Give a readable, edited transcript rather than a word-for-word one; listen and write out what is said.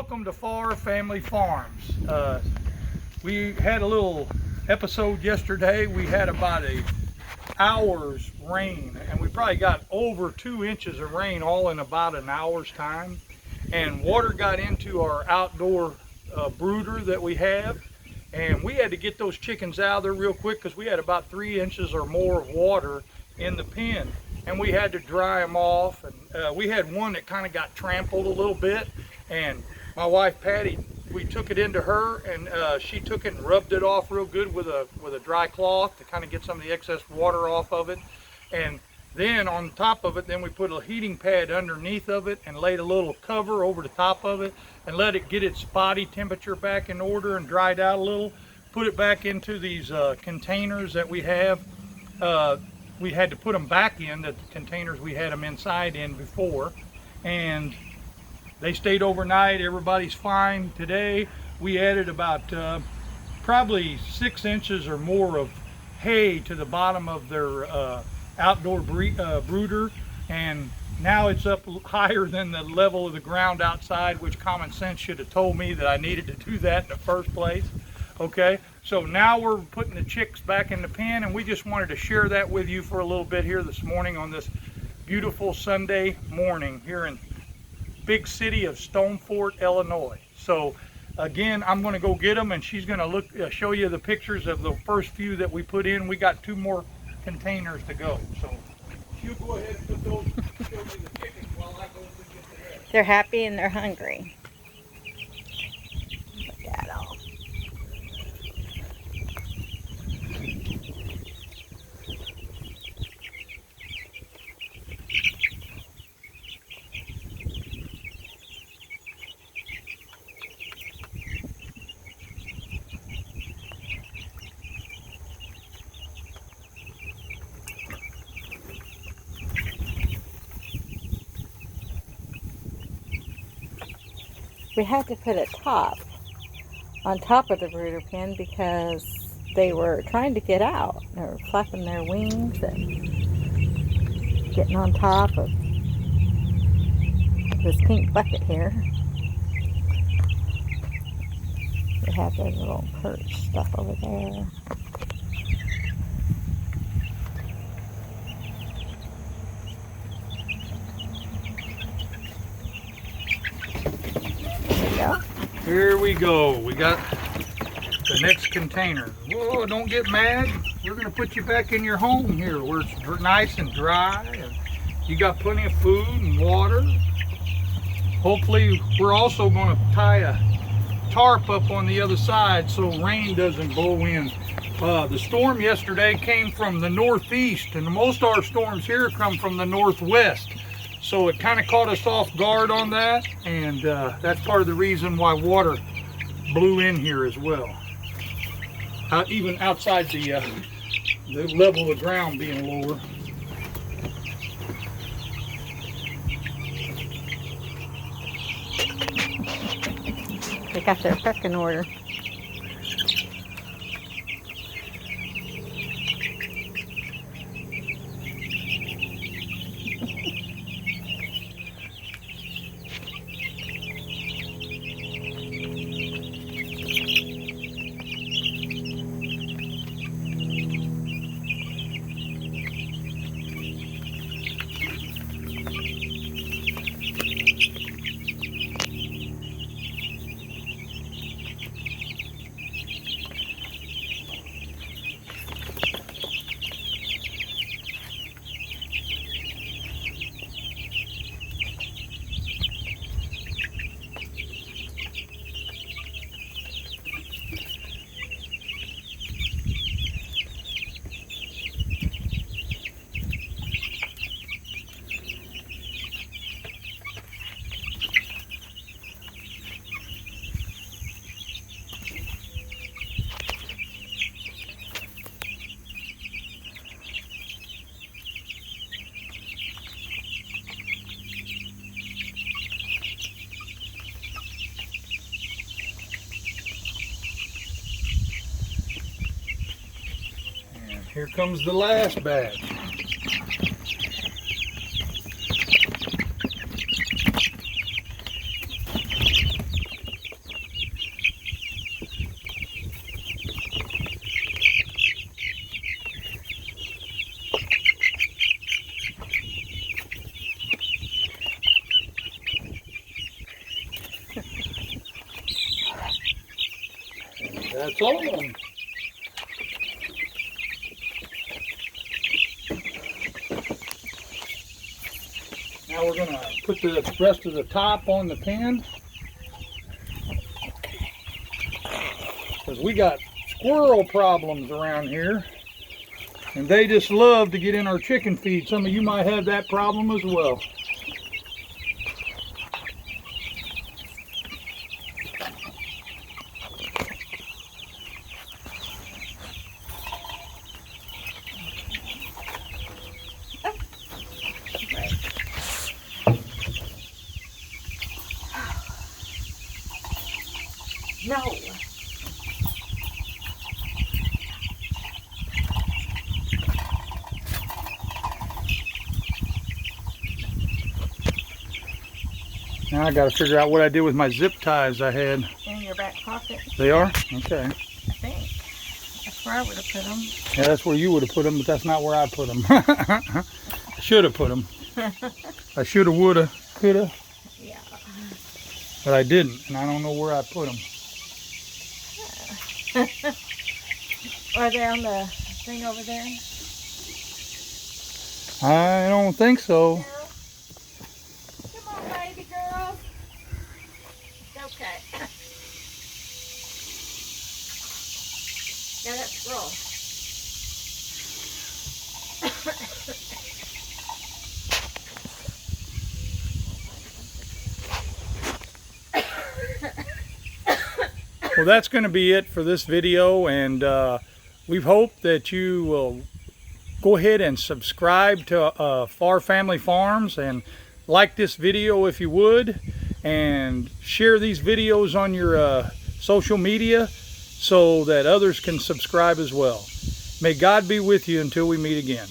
welcome to Farr Family Farms. We had a little episode yesterday. We had about an hour's rain, and we probably got over 2 inches of rain all in about an hour's time. And water got into our outdoor brooder that we have, and we had to get those chickens out of there real quick because we had about 3 inches or more of water in the pen, and we had to dry them off. And we had one that kind of got trampled a little bit, and my wife Patty, we took it into her, and she took it and rubbed it off real good with a dry cloth to kind of get some of the excess water off of it. And then on top of it, then we put a heating pad underneath of it and laid a little cover over the top of it and let it get its body temperature back in order and dried out a little. Put it back into these containers that we have. We had to put them back in the containers we had them inside in before, and they stayed overnight. Everybody's fine. Today we added about probably 6 inches or more of hay to the bottom of their outdoor brooder, and now it's up higher than the level of the ground outside, which common sense should have told me that I needed to do that in the first place. Okay, so now we're putting the chicks back in the pen, and we just wanted to share that with you for a little bit here this morning on this beautiful Sunday morning here in big city of Stonefort, Illinois. So again, I'm going to go get them, and she's going to show you the pictures of the first few that we put in. We got 2 more containers to go, so you go ahead and put those, show me the chickens while I go and get the rest. They're happy and they're hungry. Look at them. We had to put a top on top of the brooder pen because they were trying to get out. They were flapping their wings and getting on top of this pink bucket here. They have their little perch stuff over there. Here we go. We got the next container. Whoa, don't get mad. We're going to put you back in your home here where it's nice and dry, and you got plenty of food and water. Hopefully, we're also going to tie a tarp up on the other side so rain doesn't blow in. The storm yesterday came from the northeast, and most of our storms here come from the northwest. So it kind of caught us off guard on that, and that's part of the reason why water blew in here as well. Even outside the level of the ground being lower. They got their pecking order. Here comes the last batch. That's all of them. Now we're going to put the rest of the top on the pen. Because we got squirrel problems around here. And they just love to get in our chicken feed. Some of you might have that problem as well. No. Now I got to figure out what I did with my zip ties I had. In your back pocket. They are? Okay. I think. That's where I would have put them. Yeah, that's where you would have put them, but that's not where I put them. I should have put them. I should have, would have, could have. Yeah. But I didn't, and I don't know where I put them. Are they on the thing over there? I don't think so. Come on, baby girl. Okay. Yeah, that's roll. Well, that's going to be it for this video, and we hope that you will go ahead and subscribe to Far Family Farms and like this video if you would, and share these videos on your social media so that others can subscribe as well. May God be with you until we meet again.